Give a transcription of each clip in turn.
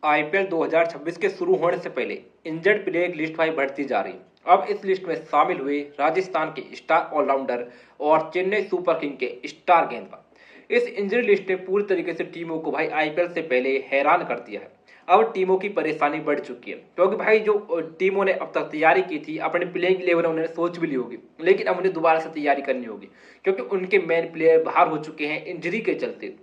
IPL 2026 के शुरू होने से पहले इंजर्ड प्लेयर की लिस्ट भाई बढ़ती जा रही। अब इस लिस्ट में शामिल हुए राजस्थान के स्टार ऑलराउंडर और चेन्नई सुपर किंग के स्टार गेंदबाज। इस इंजरी लिस्ट ने पूरी तरीके से टीमों को भाई आईपीएल से पहले हैरान कर दिया है। अब टीमों की परेशानी बढ़ चुकी है, क्योंकि भाई जो टीमों ने अब तक तैयारी की थी अपने प्लेइंग 11 उन्होंने सोच भी ली होगी, लेकिन अब उन्हें दोबारा से तैयारी करनी होगी क्योंकि उनके मेन प्लेयर बाहर हो चुके हैं इंजरी के चलते।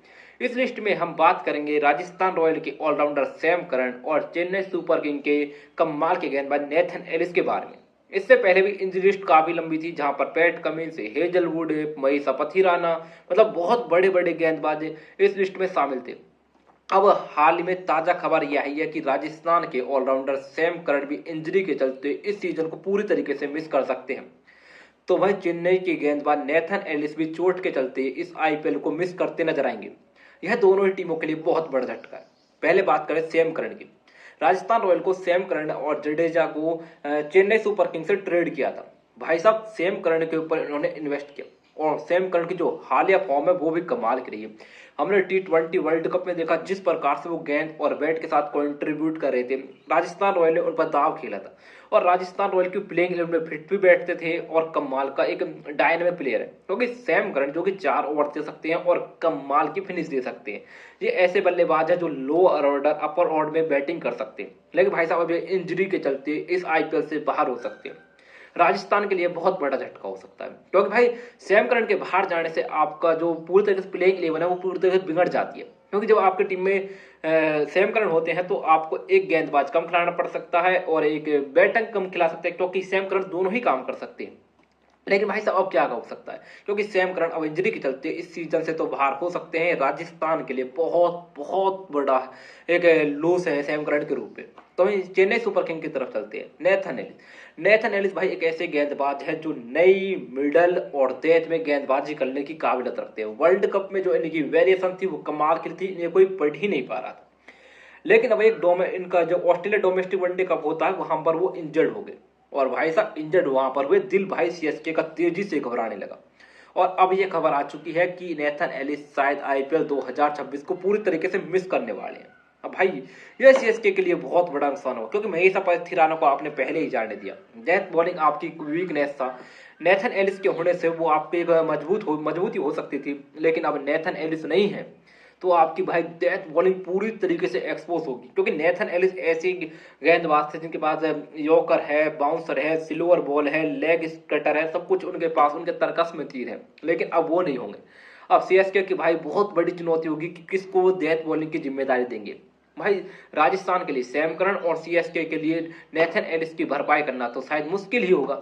इस लिस्ट में हम बात करेंगे राजस्थान रॉयल के ऑलराउंडर सैम करन और चेन्नई सुपर किंग के कमाल के गेंदबाज नेथन एलिस के बारे में। इससे पहले भी इंजरी लिस्ट काफी लंबी थी, जहां पर पैट कमिंस, हेजलवुड, महीसा पथिराना, मतलब बहुत बड़े बड़े गेंदबाज इस लिस्ट में शामिल थे। अब हाल में ताजा खबर यह है कि राजस्थान के ऑलराउंडर सैम करन भी इंजरी के चलते इस सीजन को पूरी तरीके से मिस कर सकते हैं। तो वहीं चेन्नई के गेंदबाज नेथन एलिस भी चोट के चलते इस आईपीएल को मिस करते नजर आएंगे। यह दोनों ही टीमों के लिए बहुत बड़ा झटका है। पहले बात करें सैम करन की। राजस्थान रॉयल को सैम करन और जडेजा को चेन्नई सुपर किंग से ट्रेड किया था। भाई साहब सैम करन के ऊपर इन्होंने इन्वेस्ट किया और सैम करन की जो हालिया फॉर्म है वो भी कमाल की रही है। हमने T20 वर्ल्ड कप में देखा जिस प्रकार से वो गेंद और बैट के साथ कंट्रीब्यूट कर रहे थे। राजस्थान रॉयल ने उन पर दाव खेला था और राजस्थान रॉयल की प्लेइंग 11 में फिट भी बैठते थे और कमाल का एक डायनामिक प्लेयर है, क्योंकि सैम करन जो कि 4 ओवर दे सकते हैं और कमाल की फिनिश दे सकते हैं। ये ऐसे बल्लेबाज है जो लो ऑर्डर अपर ऑर्डर में बैटिंग कर सकते हैं, लेकिन भाई साहब अब इंजरी के चलते इस आईपीएल से बाहर हो सकते हैं। राजस्थान के लिए बहुत बड़ा झटका हो सकता है, क्योंकि भाई सैम करन के बाहर जाने से आपका जो पूरी तरीके से प्लेइंग 11 है वो पूरी तरीके से बिगड़ जाती है। क्योंकि जब आपकी टीम में सैम करन होते हैं तो आपको एक गेंदबाज कम खिलाना पड़ सकता है और एक बैटर कम खिला सकते हैं, क्योंकि सैम करन दोनों ही काम कर सकते हैं। लेकिन भाई साहब अब क्या हो सकता है, क्योंकि सैम करन अब इंजरी के चलते इस सीजन से तो बाहर हो सकते हैं। राजस्थान के लिए बहुत बहुत बड़ा एक लॉस है सैम करन के रूप में। तो चेन्नई सुपर किंग की तरफ चलते हैं। नेथन एलिस भाई एक ऐसे गेंदबाज है जो नई मिडल और डेथ में गेंदबाजी करने की काबिलियत रखते हैं। वर्ल्ड कप में जो इनकी वेरिएशन थी वो कमाल की थी, इन्हें कोई पढ़ ही नहीं पा रहा था। लेकिन अब इनका जो ऑस्ट्रेलिया डोमेस्टिक वनडे कप होता है वहां पर वो इंजर्ड हो गए और भाई साहब इंजर्ड वहां पर हुए, दिल भाई सीएसके का तेजी से घबराने लगा। और अब यह खबर आ चुकी है कि नेथन एलिस शायद आईपीएल 2026 को पूरी तरीके से मिस करने वाले हैं। अब भाई यह सीएसके के लिए बहुत बड़ा नुकसान होगा, क्योंकि महीसा पथिराना को आपने पहले ही जाने दिया। डेथ बॉलिंग आपकी वीकनेस था, नेथन एलिस के होने से वो आपकी एक मजबूती हो सकती थी, लेकिन अब नेथन एलिस नहीं है तो आपकी भाई डेथ बॉलिंग पूरी तरीके से एक्सपोज होगी। क्योंकि नेथन एलिस ऐसे गेंदबाज थे जिनके पास यॉर्कर है, बाउंसर है, सिल्वर बॉल है, लेग स्कटर है, सब कुछ उनके पास, उनके तरकस में तीर है, लेकिन अब वो नहीं होंगे। अब सीएसके की भाई बहुत बड़ी चुनौती होगी कि किसको वो डेथ बॉलिंग की जिम्मेदारी देंगे। भाई राजस्थान के लिए सैम करन और सीएसके के लिए नेथन एलिस की भरपाई करना तो शायद मुश्किल ही होगा।